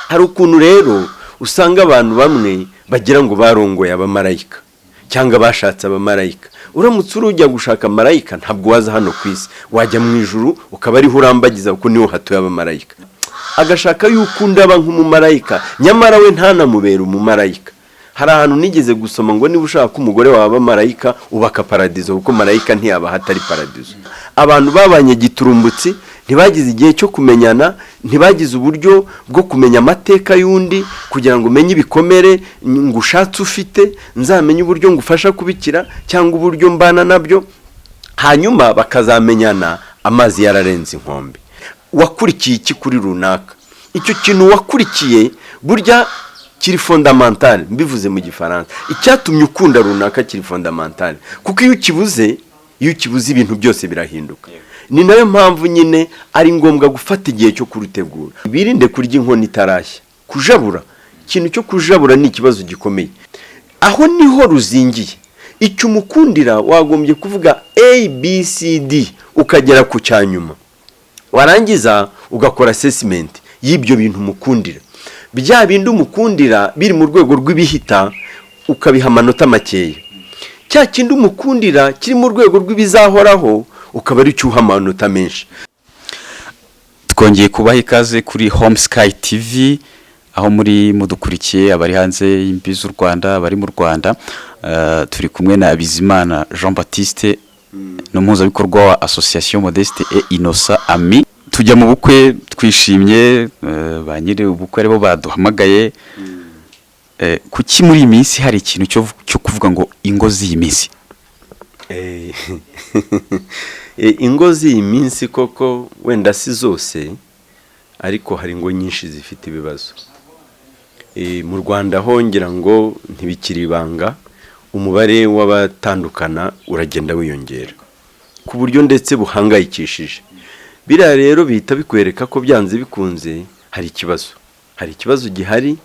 hari ukuntu rero usanga abantu bamwe bagira ngo barongoye abamarayika cyangwa bashatse abamarayika. Uramutse urujya gushaka marayika ntabwo waza hano kwisi, wajya mu ijuru ukaba ari urambagiza kuko niho hatuye abamarayika. Agashaka yuko ndaba nk'umumarayika nyamara we ntanamubera umumarayika. Hari ahantu nigeze gusoma ngo niba ushaka umugore wawe marayika ubaka paradizo, kuko marayika ntiyaba hatari paradizo. Abantu babanye giturumbutsi ntibagize igihe cyo kumenyana, ntibagize uburyo bwo kumenya amateka y'undi kugira ngo umenye ibikomere ngushatse ufite, nzamenye uburyo ngufasha kubikira cyangwa uburyo mbana nabyo, hanyuma bakazamenyana amazi yararenze inkombe. Wakurikiye iki kuri runaka? Icyo kintu wakurikiye burya kiri fondamental, mbivuze mu gifaransa. Icyatumye ukunda runaka kiri fondamental, kuko iyo ukibuze ibintu byose birahinduka. Ni nayo mpamvu nyine ari ngombwa gufata igihe cyo kurutegura. Birinde kurya inkono itarashya. Kujabura, ikintu cyo kujabura ni ikibazo gikomeye. Aho niho ruzingiye. Icyo umukundira wagombye kuvuga A B C D ukagera ku cyanyuma. Warangiza ugakora assessment y'ibyo bintu mukundira. Bya bindi umukundira biri mu rwego rw'ibihita ukabiha amanota makeya. Cya kindi umukundira kiri mu rwego rw'ibizahoraho ukaba ari cyuha amanota menshi. Twongeye kubaha ikaze kuri HomeSky TV, aho muri mudukurikiye abari hanze y'imbibi z'u Rwanda, abari mu Rwanda. Turi kumwe na Bizimana Jean Baptiste, n'umuhuzabikorwa wa Association Modeste et Innocent Ami. Tujya mu bukwe twishimye, ba nyiri ubukwe aribo baduhamagaye. Kuki muri iyi minsi hari ikintu cyo kuvuga ngo ingo z'iyi minsi? Ingo z'iyi minsi koko wenda si zose, ariko hari ingo nyinshi zifite ibibazo. Mu Rwanda hongera ngo ntibikiri ibanga, umubare w'abatandukana uragenda wiyongera ku buryo ndetse buhangayikishije. Biriya rero bihita bikwereka ko byanze bikunze hari ikibazo gihari,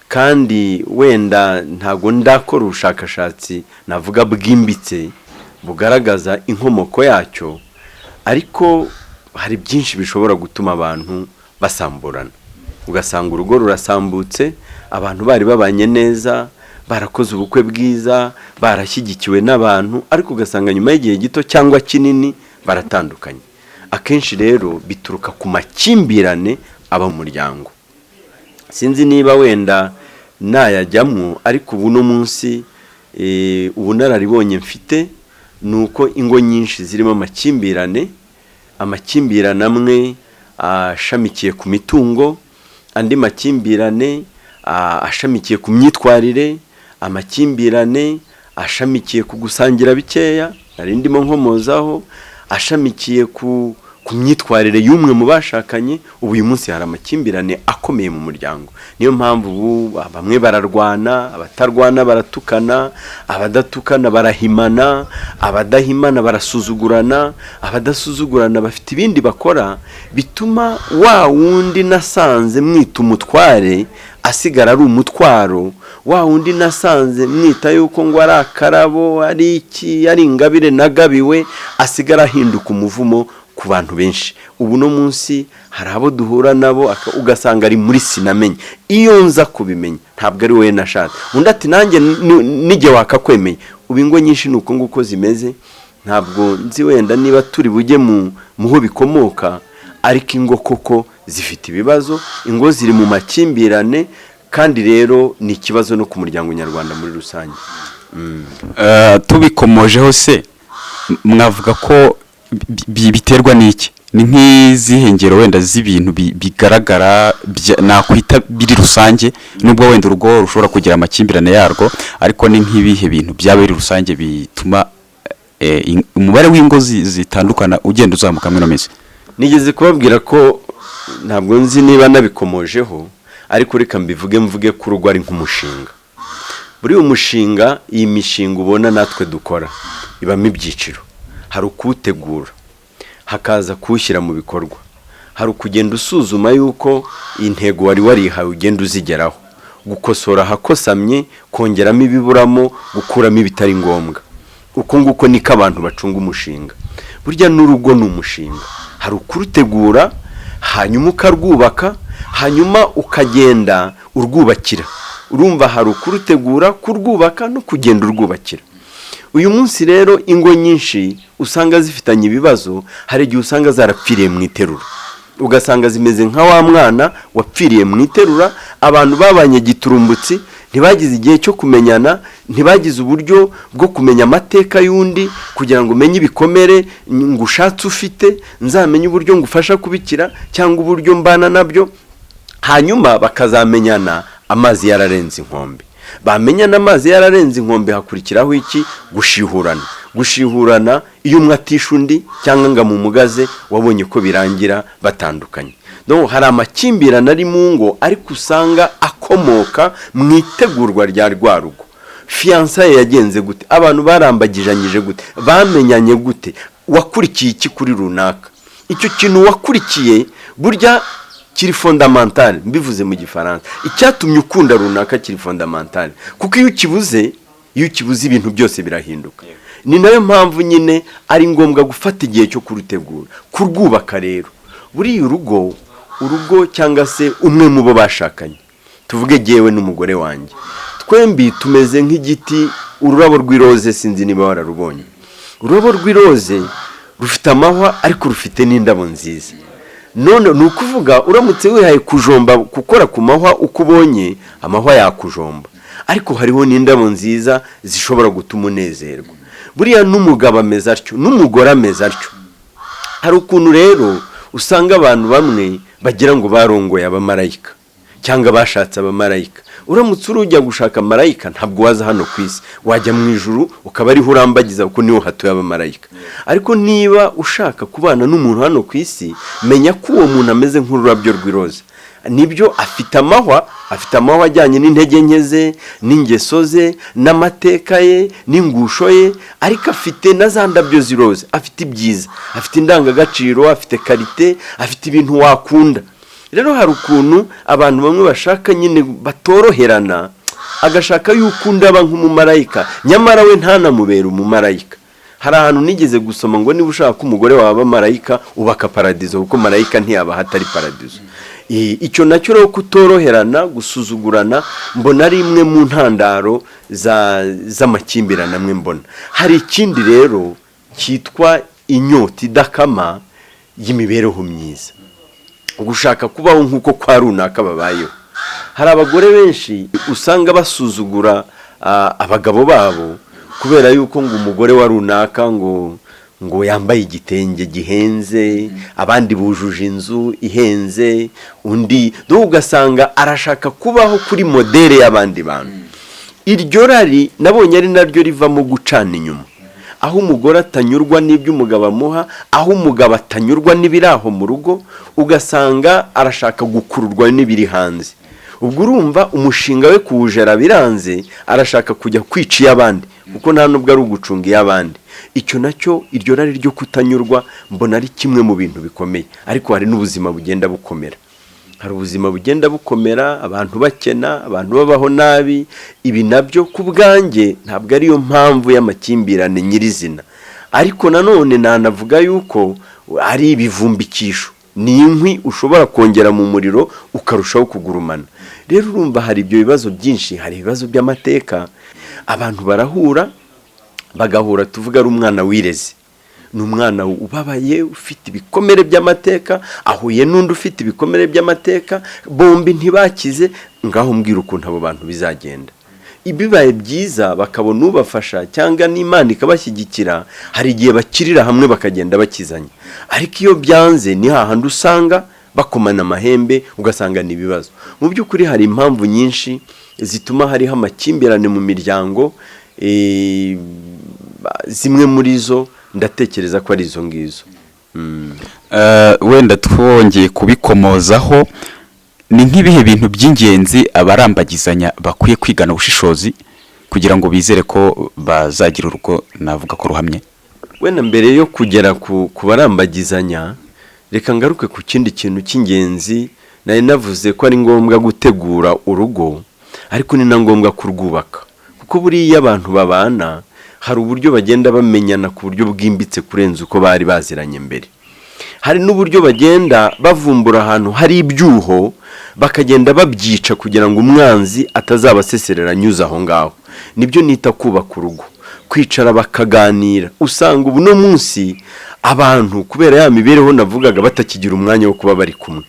kandi wenda ntago ndakora ubushakashatsi navuga bwimbitse bugaragaza inkomoko yacyo, ariko hari byinshi bishobora gutuma abantu basamburana. Ugasanga urugo rurasambutse, abantu bari babanye neza, barakoze ubukwe bwiza, barashyigikiwe n'abantu, ariko ugasanga nyuma y'igihe gito cyangwa kinini baratandukanye. Akenshi rero bituruka ku makimbirane aba mu muryango. Sinzi niba wenda nayajyamwo, ariko ubu no munsi ubunararibonye mfite nuko ingo nyinshi zirimo amakimbirane amwe ashamikiye ku mitungo, andi makimbirane ashamikiye ku myitwarire, amakimbirane ashamikiye ku gusangira bikeya, ari ndimo nkomozaho, ashamikiye ku myitwarire y'umwe mu bashakanye. Ubu uyu munsi hari amakimbirane akomeye mu muryango. Niyo mpamvu ubu bamwe bararwana, abatarwana baratukana, abadatukana barahimana, abadahimana barasuzugurana, abadasuzugurana bafite ibindi bakora bituma wa wundi nasanze mwita umutware asigara ari umutwaro, wa wundi nasanze mwita yuko ngo ari akarabo, ari iki, ari ingabire nagabiwe, asigara ahinduka umuvumo ku bantu benshi. Ubu no munsi hari abo duhura nabo ugasanga ari muri sinamenye. Iyo nza kubimenya ntabwo ari we nashatse, undi ati nanjye nige wakakwemeye. Ubu ingo nyinshi nuko nguko zimeze. Ntabwo nzi wenda niba turi bujye muho bikomoka, ariko ingo koko zifite ibibazo, ingo ziri mu makimbirane, kandi rero ni ikibazo no ku muryango nyarwanda muri rusange. Tubikomojeho se mwavuga ko biterwa n'iki? Ni nk'izihe ngero wenda z'ibintu bigaragara nakwita biri rusange, nubwo wenda urugo rushobora kugira amakimbirane yarwo, ariko ni nk'ibihe bintu byaba biri rusange bituma umubare w'ingo zitandukana ugenda uzamuka muri mezi? Nigeze kubabwira ko ntabwo nzi niba nabikomojeho, ariko reka mvuge ko urugo ari nk'umushinga. Buri umushinga, iyi mishinga ubona natwe dukora ibamo ibyiciro. Hari ukuwutegura, hakaza kuwushyira mu bikorwa, hari ukugenda usuzuma yuko intego wari warihawe ugenda uzigeraho, gukosora hakosamye, kongeramo ibiburamo, gukuramo ibitari ngombwa. Uko nguko niko abantu bacunga umushinga. Burya n'urugo ni umushinga. Hari ukurutegura, hanyuma ukarwubaka, hanyuma ukagenda urwubakira. Urumva hari ukurutegura, kurwubaka no kugenda urwubakira. Uyu munsi rero ingo nyinshi usanga zifitanye ibibazo, hari igihe usanga zarapfiriye mu iterura, ugasanga zimeze nka wa mwana wapfiriye mu iterura. Abantu babanye giturumbutsi, ntibagize igihe cyo kumenyana, ntibagize uburyo bwo kumenya amateka y'undi kugira ngo umenye ibikomere ngo ushatse ufite, nzamenye uburyo ngufasha kubikira cyangwa uburyo mbana nabyo. Hanyuma bakazamenyana amazi yararenze inkombe. Bamenyana amazi yararenze inkombe, hakurikiraho iki? Gushihurana iyo umwe atisha undi cyangwa ngo amumugaze, wabonye ko birangira batandukanye. No, hari amakimbirane ari mu ngo ariko usanga akomoka mu itegurwa rya rwa rugo. Fiançailles yagenze gute? Abantu barambagijanyije gute? Bamenyanye gute? Wakurikiye iki kuri runaka? Icyo kintu wakurikiye burya kiri fondamental, mbivuze mu gifaransa. Icyatumye ukunda runaka kiri fondamental, kuko iyo ukibuze ibintu byose birahinduka. Ni nayo mpamvu nyine ari ngombwa gufata igihe cyo kurutegura, kurwubaka. Rero buriya urugo cyangwa se umwe mu bo bashakanye, tuvuge jyewe n'umugore wanjye, twembi tumeze nk'igiti, ururabo rw'iroze, sinzi niba wararubonye. Ururabo rw'iroze rufite amahwa ariko rufite n'indabo nziza. None ni ukuvuga uramutse wihaye kujomba, gukora ku mahwa uko ubonye, amahwa yakujomba, ariko hariho n'indabo nziza zishobora gutuma unezerwa. Buriya n'umugabo ameze atyo, n'umugore ameze atyo. Hari ukuntu rero usanga abantu bamwe bagira ngo barongoye abamarayika cyangwa bashatse abamarayika. Uramutse urujya gushaka marayika, ntabwo waza hano ku isi, wajya mu ijuru ukaba ariho urambagiza, kuko niho hatuye abamarayika. Ariko niba ushaka kubana n'umuntu hano ku isi, menya ko uwo muntu ameze nk'ururabyo rw'iroza. Nibyo afite amahwa ajyanye n'intege nke ze, n'ingeso ze, n'amateka ye, n'ingusho ye, ariko afite na za ndabyo z'iroza. Afite ibyiza, afite indangagaciro, afite karite, afite ibintu wakunda. Rero hari ukuntu abantu bamwe bashaka nyine batoroherana, agashaka yuko undi aba nk'umumarayika, nyamara we ntanamubera umumarayika. Hari ahantu nigeze gusoma ngo niba ushaka umugore wawe marayika, ubaka paradizo, kuko marayika ntiyaba hatari paradizo. Icyo nacyo rero kutoroherana, gusuzugurana, mbona ari imwe mu ntandaro z'amakimbirane amwe mbona. Hari ikindi rero cyitwa inyota idakama y'imibereho myiza, gushaka kubaho nk'uko kwa runaka babayeho. Hari abagore benshi usanga basuzugura abagabo babo kubera yuko ngo umugore wa runaka ngo yambaye igitenge gihenze, abandi bujuje inzu ihenze, undi ugasanga arashaka kubaho kuri modere y'abandi bantu. Iryo rari nabonye ari naryo rivamo gucana inyuma, aho umugore atanyurwa n'ibyo umugabo amuha, aho umugabo atanyurwa n'ibiri aho mu rugo, ugasanga arashaka gukururwa n'ibiri hanze. Ubwo urumva umushinga we kuwujera biranze, arashaka kujya kwica iy'abandi, kuko nta nubwo ari ugucunga iy'abandi. Icyo nacyo, iryo rari ryo kutanyurwa, mbona ari kimwe mu bintu bikomeye. Ariko hari n'ubuzima bugenda bukomera. Hari ubuzima bugenda bukomera, abantu bakena, abantu babaho nabi. Ibi nabyo ku bwanjye ntabwo ariyo mpamvu y'amakimbirane nyirizina, ariko nanone nanavuga yuko ari ibivumbikisho, ni inkwi ushobora kongera mu muriro ukarushaho kugurumana. Rero urumva hari ibyo bibazo byinshi. Hari ibibazo by'amateka, abantu barahura bagahura, tuvuga ari umwana wireze, ni umwana ubabaye ufite ibikomere by'amateka, ahuye n'undi ufite ibikomere by'amateka, bombi ntibakize. Ngaho mbwira ukuntu abo bantu bizagenda. Ibibaye byiza bakabona ubafasha cyangwa n'Imana ikabashyigikira, hari igihe bakirira hamwe bakagenda bakizanya. Ariko iyo byanze ni hahandi usanga bakomana amahembe, ugasanga ni ibibazo. Mu by'ukuri hari impamvu nyinshi zituma hariho amakimbirane mu miryango. Zimwe muri zo ndatekereza ko ari izo ngizo. Wenda twongeye kubikomozaho, ni nk'ibihe bintu by'ingenzi abarambagizanya bakwiye kwigana ubushishozi kugira ngo bizere ko bazagira urugo navuga ko ruhamye? Wenda mbere yo kugera ku barambagizanya, reka ngaruke ku kindi kintu cy'ingenzi. Nari navuze ko ari ngombwa gutegura urugo, ariko ni na ngombwa kurwubaka, kuko buriya abantu babana hari uburyo bagenda bamenyana ku buryo bwimbitse kurenza uko bari baziranye mbere. hari n'uburyo bagenda bavumbura ahantu hari ibyuho bakagenda babyica kugira ngo umwanzi atazabaseserera anyuze aho ngaho. Nibyo nita kubaka urugo, kwicara bakaganira. Usanga ubu no munsi abantu kubera ya mibereho navugaga batakigira umwanya wo kuba bari kumwe.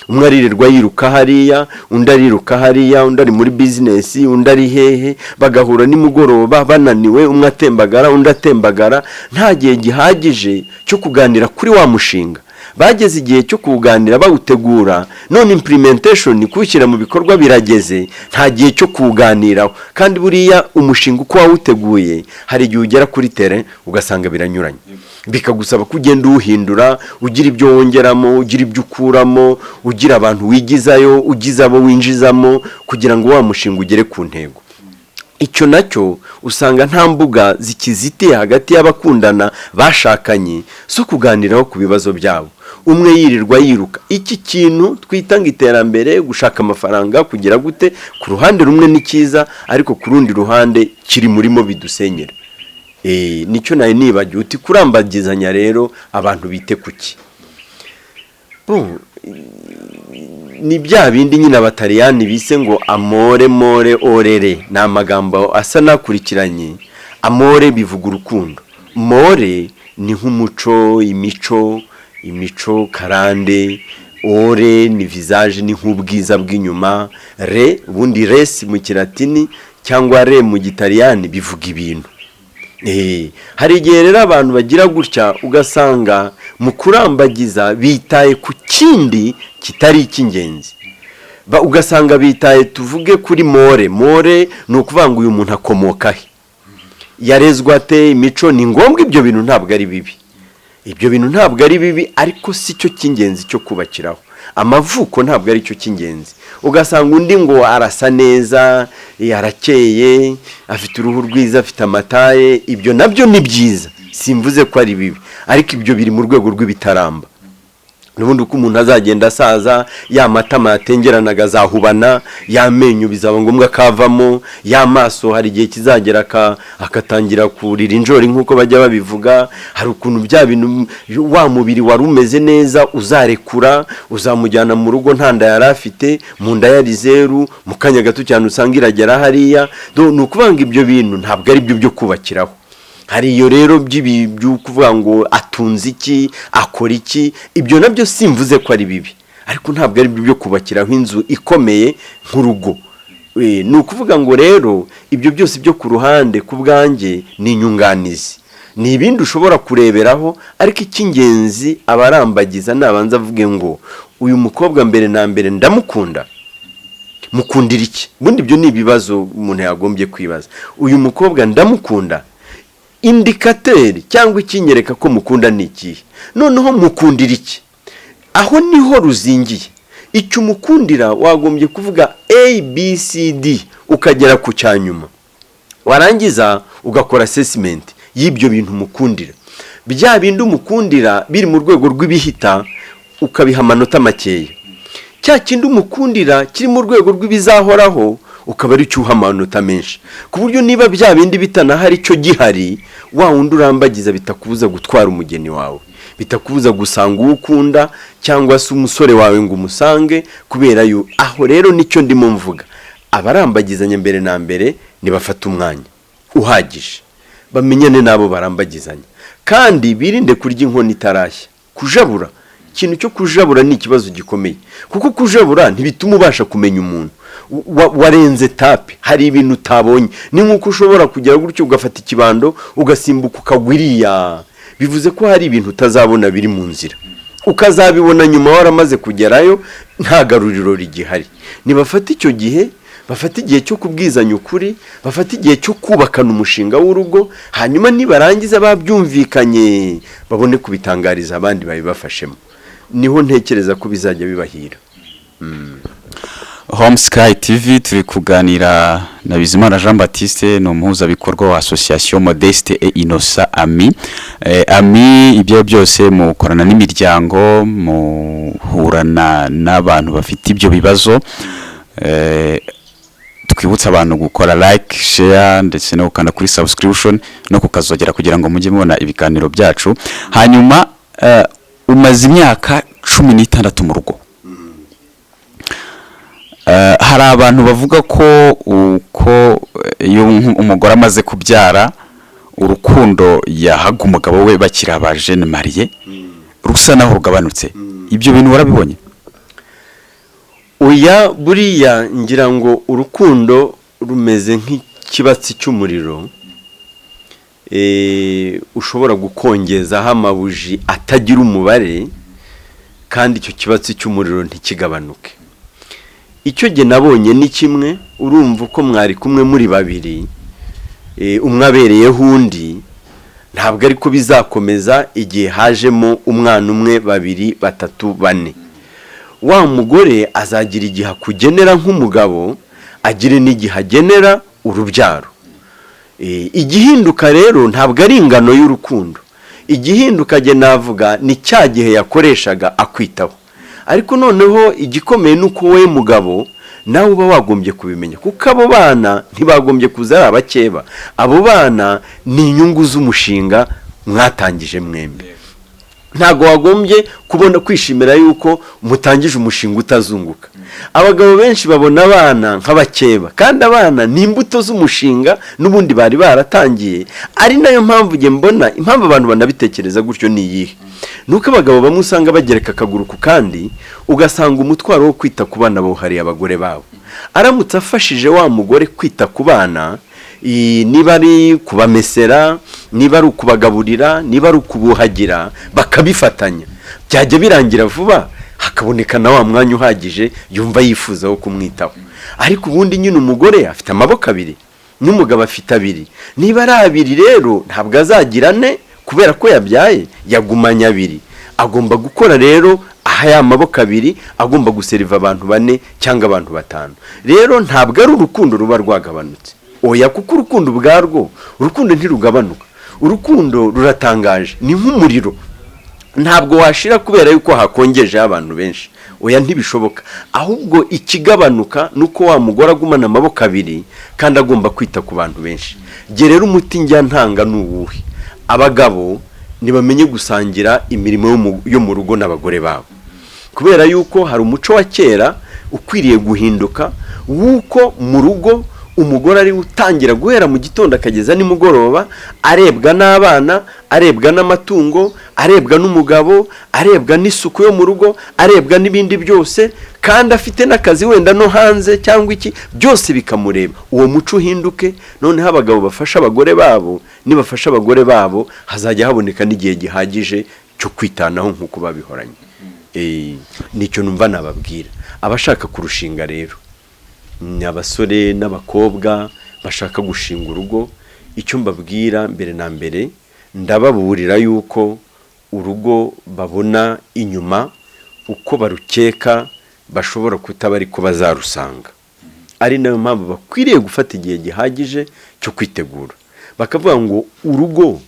Umwe aririrwa yiruka hariya, undi ariruka hariya, undi ari muri business, undi ari hehe, bagahura nimugoroba bananiwe, umwe atembagara undi atembagara, nta gihe gihagije cyo kuganira kuri wa mushinga. Bageze igihe cyo kuganira bawutegura, none implementation kuwushyira mu bikorwa birageze, nta gihe cyo kuganiraho. Kandi buriya umushinga uko wawuteguye hari igihe ugera kuri terrain ugasanga biranyuranye, bikagusaba kugenda uhindura, ugira ibyo wongeramo, ugira ibyo ukuramo, ugira abantu wigizayo, ugize abo winjizamo kugira ngo wa mushinga ugere ku ntego. Icyo nacyo usanga nta mbuga zikizitiye hagati y'abakundana bashakanye so kuganiraho ku bibazo byabo. Umwe yirirwa yiruka. Iki kintu twitanga iterambere, gushaka amafaranga, kugira gute, ku ruhande rumwe ni cyiza, ariko ku rundi ruhande kiri murimo bidusenyera. Nicyo nayo nibagiwe uti kurambagizanya rero abantu bite kuki. Ni bya bindi nyine abataliyani bise ngo amore more orere, ni amagambo asa nakurikiranye. Amore bivuga urukundo, more ni nk'umuco, imico karande, ore ni visage ni nk'ubwiza bw'inyuma, re ubundi res mu kilatini cyangwa re mu gitaliyani bivuga ibintu. Hari igihe rero abantu bagira gutya ugasanga mu kurambagiza bitaye ku kindi kitari icy'ingenzi. Ugasanga bitaye tuvuge kuri more ni ukuvuga ngo uyu muntu akomoka he, yarezwe ate, imico. Ni ngombwa, ibyo bintu ntabwo ari bibi, ibyo bintu ntabwo ari bibi, ariko si cyo cy'ingenzi cyo kubakiraho. Amavuko ntabwo ari cyo cy'ingenzi. Ugasanga undi ngo arasa neza, arakeye, afite uruhu rwiza, afite amataye. Ibyo nabyo ni byiza, simvuze ko ari bibi, ariko ibyo biri mu rwego rw'ibitaramba. Nubundi uko umuntu azagenda asaza, ya matama yatengeranaga azahubana, ya menyo bizaba ngombwa kavamo, ya maso hari igihe kizagera akatangira kurira injori nk'uko bajya babivuga. Hari ukuntu bya bintu wa mubiri wari umeze neza uzarekura, uzamujyana mu rugo nta nda yari afite, mu nda yari zeru, mu kanya gato cyane usanga iragera hariya. Ni ukuvuga ngo ibyo bintu ntabwo ari byo byo kubakiraho. Hari iyo rero by'ibyo kuvuga ngo atunze iki, akora iki, ibyo nabyo simvuze ko ari bibi, ariko ntabwo ari byo kubakiraho inzu ikomeye nk'urugo. Ni ukuvuga ngo rero ibyo byose byo ku ruhande ku bwanjye ni inyunganizi, ni ibindi ushobora kureberaho, ariko icy'ingenzi abarambagiza nabanza avuge ngo uyu mukobwa mbere na mbere ndamukunda, mukundira iki. Ubundi ibyo ni ibibazo umuntu yagombye kwibaza. Uyu mukobwa ndamukunda, indikateri cyangwa ikinyereka ko mukunda ni ikihe. Noneho mukundira iki, aho niho ruzingiye. Icyo umukundira wagombye kuvuga ABCD ukagera ku cyanyuma, warangiza ugakora assessment y'ibyo bintu mukundira. Bya bindi umukundira biri mu rwego rw'ibihita ukabiha amanota makeya, cya kindi umukundira kiri mu rwego rw'ibizahoraho ukaba ari cyuha amanota menshi, ku buryo niba bya bindi bitanahari cyo gihari, wa wundi urambagiza bitakubuza gutwara umugeni wawe, bitakubuza gusanga uwo ukunda cyangwa se umusore wawe ngo umusange, kubera yo aho rero nicyo ndimo mvuga. Abarambagizanya mbere na mbere nibafata umwanya uhagije, bamenyane nabo barambagizanya, kandi birinde kurya inkono itarashya. Kujabura, ikintu cyo kujabura ni ikibazo gikomeye, kuko kujabura ntibituma ubasha kumenya umuntu. Warenze tapi, hari ibintu utabonye. Ni nk'uko ushobora kugera gutyo ugafata ikibando ugasimbuka ukagwiriya, bivuze ko hari ibintu utazabona biri mu nzira, ukazabibona nyuma waramaze kugerayo, nta garuriro rigihari. Nibafata icyo gihe, bafata igihe cyo kubwizanya ukuri, bafata igihe cyo kubakana umushinga w'urugo, hanyuma nibarangiza babyumvikanye babone kubitangariza abandi babibafashemo. Niho ntekereza ko bizajya bibahira. HomeSky TV turi kuganira na Bizimana Jean Baptiste, ni umuhuzabikorwa wa Association Modeste et Innocent Ami. Ami ibyo byose mukorana n'imiryango, muhurana n'abantu bafite ibyo bibazo. Twibutsa abantu gukora like, share ndetse no gukanda kuri subscription no kukazogera kugira ngo mujye mubona ibiganiro byacu. Hanyuma umaze imyaka 16 mu rugo. Hari abantu bavuga ko uko iyo umugore amaze kubyara urukundo yahaga umugabo we bakiri abajene mariye rusa naho rugabanutse. Ibyo bintu warabibonye? Oya, buriya ngira ngo urukundo rumeze nk'ikibatsi cy'umuriro, ushobora gukongezaho amabuji atagira umubare kandi icyo kibatsi cy'umuriro ntikigabanuke. Icyo gihe nabonye ni kimwe, urumva uko mwari kumwe muri babiri, umwe abereyeho undi, ntabwo ariko bizakomeza igihe hajemo umwana umwe, babiri, batatu, bane. Wa mugore azagira igihe akugenera nk'umugabo, agire n'igihe agenera urubyaro. Igihinduka rero ntabwo ari ingano y'urukundo. Igihinduka jye navuga ni cya gihe yakoreshaga akwitaho. Ariko noneho igikomeye nuko wowe mugabo nawe uba wagombye kubimenya, kuko abo bana ntibagombye kuza ari abakeba. Abo bana ni inyungu z'umushinga mwatangije mwembe. Ntago wagombye kubona kwishimira yuko mutangije umushinga utazunguka. Abagabo benshi babona abana nk'abakeba, kandi abana ni imbuto z'umushinga n'ubundi bari baratangiye. Ari nayo mpamvu nge mbona impamvu abantu banabitekereza gutyo ni iyihe. Nuko abagabo bamwe usanga bagereka akaguru ku kandi, ugasanga umutwaro wo kwita ku bana bawuhariye abagore babo. Aramutse afashije wa mugore kwita ku bana, niba ari kubamesera, niba ari ukubagaburira, niba ari ukubuhagira, bakabifatanya, byajya birangira vuba, hakaboneka na wa mwanya uhagije yumva yifuza wo kumwitaho. Ariko ubundi nyine umugore afite amaboko abiri n'umugabo afite abiri. Niba ari abiri rero ntabwo azagirane kubera ko yabyaye, yagumanya abiri. Agomba gukora rero aha ya maboko abiri, agomba guseriva abantu bane cyangwa abantu batanu. Rero ntabwo ari urukundo ruba rwagabanutse. Oya, kuko urukundo ubwarwo, urukundo ntirugabanuka. Urukundo ruratangaje, ni nk'umuriro. Ntabwo washira kubera yuko hakongeje abantu benshi. Oya, ntibishoboka. Ahubwo ikigabanuka nuko wa mugore agumana amaboko abiri kandi agomba kwita ku bantu benshi. Ge rero umuti njya ntanga n'uwuhe. Abagabo nibamenye gusangira imirimo yo mu rugo n'abagore babo. Kubera yuko hari umuco wa kera ukwiriye guhinduka, wuko mu rugo umugore ari utangira guhera mu gitondo akageza nimugoroba, arebwa n'abana, arebwa n'amatungo, arebwa n'umugabo, arebwa n'isuku yo mu rugo, arebwa n'ibindi byose, kandi afite n'akazi wenda no hanze cyangwa iki, byose bikamureba. Uwo muco uhinduke, noneho abagabo bafasha abagore babo, nibafasha abagore babo hazajya haboneka n'igihe gihagije cyo kwitanaho nk'uko babihoranye. Nicyo numva nababwira abashaka kurushinga rero, ni abasore n'abakobwa bashaka gushinga urugo. Icyo mbabwira mbere na mbere, ndababurira yuko urugo babona inyuma uko barukeka bashobora kutaba ariko bazarusanga. Ari nayo mpamvu bakwiriye gufata igihe gihagije cyo kwitegura, bakavuga ngo urugo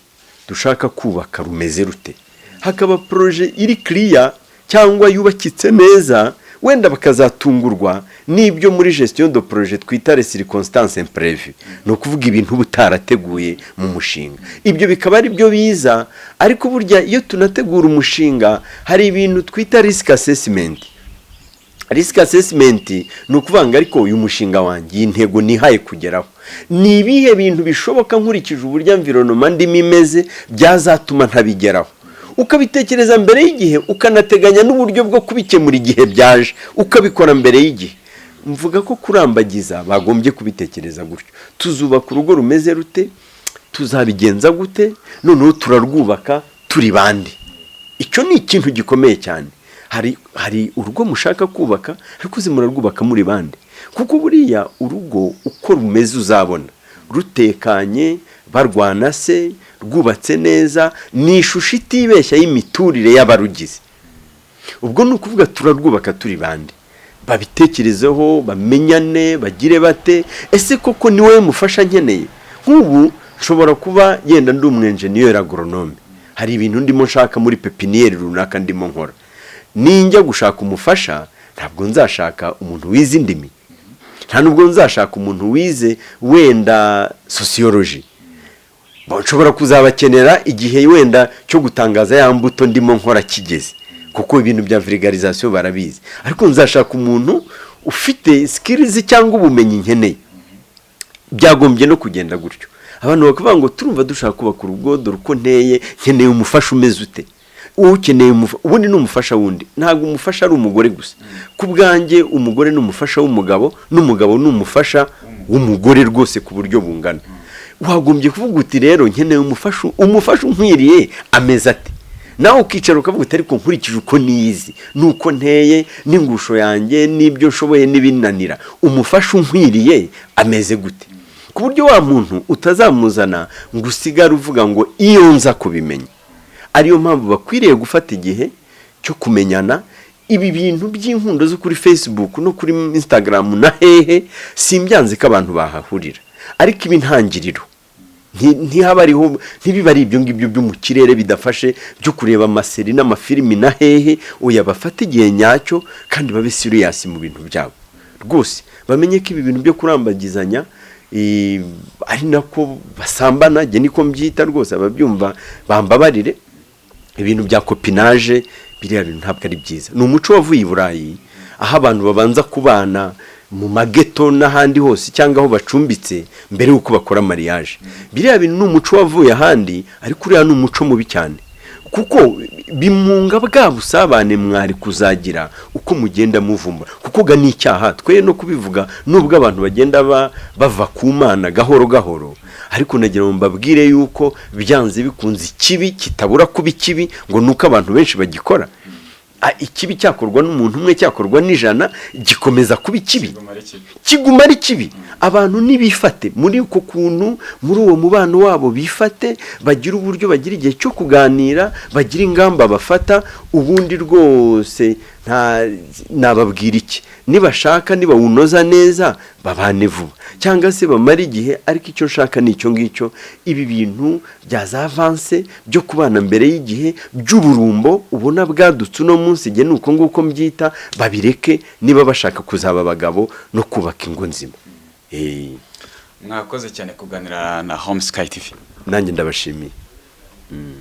dushaka kubaka rumeze rute, hakaba projet iri clear cyangwa yubakitse neza, wenda bakazatungurwa n'ibyo muri gestion de projet twita les circonstances imprévues, no kuvuga ibintu butarateguye mu mushinga. Ibyo bikaba ari byo biza. Ariko burya iyo tunategura umushinga hari ibintu twita risk assessment. Risk assessment ni ukuvanga ariko uyu mushinga wanjye intego nihaye kugeraho, ni ibihe bintu bishoboka nkurikije uburyo environnement ndimo imeze byazatuma ntabigeraho. Ukabitekereza mbere y'igihe, ukanateganya n'uburyo bwo kubikemura igihe byaje, ukabikora mbere y'igihe. Mvuga ko kurambagiza bagombye kubitekereza gutyo. Tuzubaka urugo rumeze rute, tuzabigenza gute, noneho turarwubaka turi bande. Icyo ni ikintu gikomeye cyane. Hari urugo mushaka kubaka, ariko murarwubaka muri bande. Kuko buriya urugo uko rumeze uzabona rutekanye, barwana se, rwubatse neza, ni ishusho itibeshya y'imiturire y'abarugize. Ubwo ni ukuvuga turarwubaka turi bande, babitekerezeho, bamenyane, bagire bate. Ese koko ni wowe mufasha nkeneye? Nk'ubu nshobora kuba yenda ndi umwenjeniyeri agronome, hari ibintu ndimo nshaka muri pepiniere runaka ndimo nkora. Ninjya gushaka umufasha, ntabwo nzashaka umuntu wize indimi, nta nubwo nzashaka umuntu wize wenda sociology. nshobora kuzabakenera igihe wenda cyo gutangaza ya mbuto ndimo nkora kigeze, kuko ibintu bya vulgarisation barabizi, ariko nzashaka umuntu ufite skills cyangwa ubumenyi nkeneye. Byagombye no kugenda gutyo. Abantu bakavuga ngo turumva dushaka kubaka urugo, dore uko nteye, nkeneye umufasha umeze ute. Ukeneye ubundi n'umufasha wundi, ntabwo umufasha ari umugore gusa. Ku bwanjye umugore n'umufasha w'umugabo, n'umugabo n'umufasha w'umugore rwose ku buryo bungana. Wagombye kuvuga uti rero nkeneye umufasha unkwiriye ameze ate. Nawe ukicara ukavuga uti ariko nkurikije uko niyizi, nuko nteye, n'ingusho yanjye, n'ibyo nshoboye n'ibinanira, umufasha unkwiriye ameze gute. Ku buryo wa muntu utazamuzana ngo usigare uvuga ngo iyo nza kubimenya. Ariyo mpamvu bakwiriye gufata igihe cyo kumenyana. Ibi bintu by'inkundo zo kuri Facebook no kuri Instagram na hehe simbyanze ko abantu bahahurira, ariko ibi ntangiriro ntihabariho, ntibibari ibyo ngibyo byo mu kirere bidafashe byo kureba amaseri n'amafilimi na hehe. Oya, bafata igihe nyacyo kandi babe serious mu bintu byabo rwose, bamenye ko ibi bintu byo kurambagizanya ari nako basambana. Jye niko mbyita rwose, ababyumva bambabarire. Ibintu bya copinage biriya bintu ntabwo ari byiza. Ni umuco wavuye i Burayi, aho abantu babanza kubana mu mageto n'ahandi hose cyangwa aho bacumbitse mbere yuko bakora mariage. Biriya bintu ni umuco wavuye ahandi, ariko uriya ni umuco mubi cyane, kuko bimunga bwa busabane mwari kuzagira uko mugenda muvumba, kuko ga ni icyaha twe no kubivuga, nubwo abantu bagenda bava ku Mana gahoro gahoro. Ariko nagira ngo mbabwire yuko byanze bikunze ikibi kitabura kuba ikibi, ngo nuko abantu benshi bagikora. Ikibi cyakorwa n'umuntu umwe, cyakorwa n'ijana, gikomeza kuba ikibi, kiguma ari kibi. Abantu nibifate muri uko kuntu, muri uwo mubano wabo bifate, bagira uburyo, bagira igihe cyo kuganira, bagira ingamba bafata. Ubundi rwose nababwira iki, nibashaka nibawunoza neza babane vuba, cyangwa se bamara igihe. Ariko icyo nshaka ni icyo ngicyo, ibi bintu byaza avance byo kubana mbere y'igihe, by'uburumbo ubona bwadutse uno munsi, igihe nuko nguko mbyita, babireke niba bashaka kuzaba abagabo no kubaka ingo nzima. Mwakoze cyane kuganira na HomeSky TV. Nanjye ndabashimiye.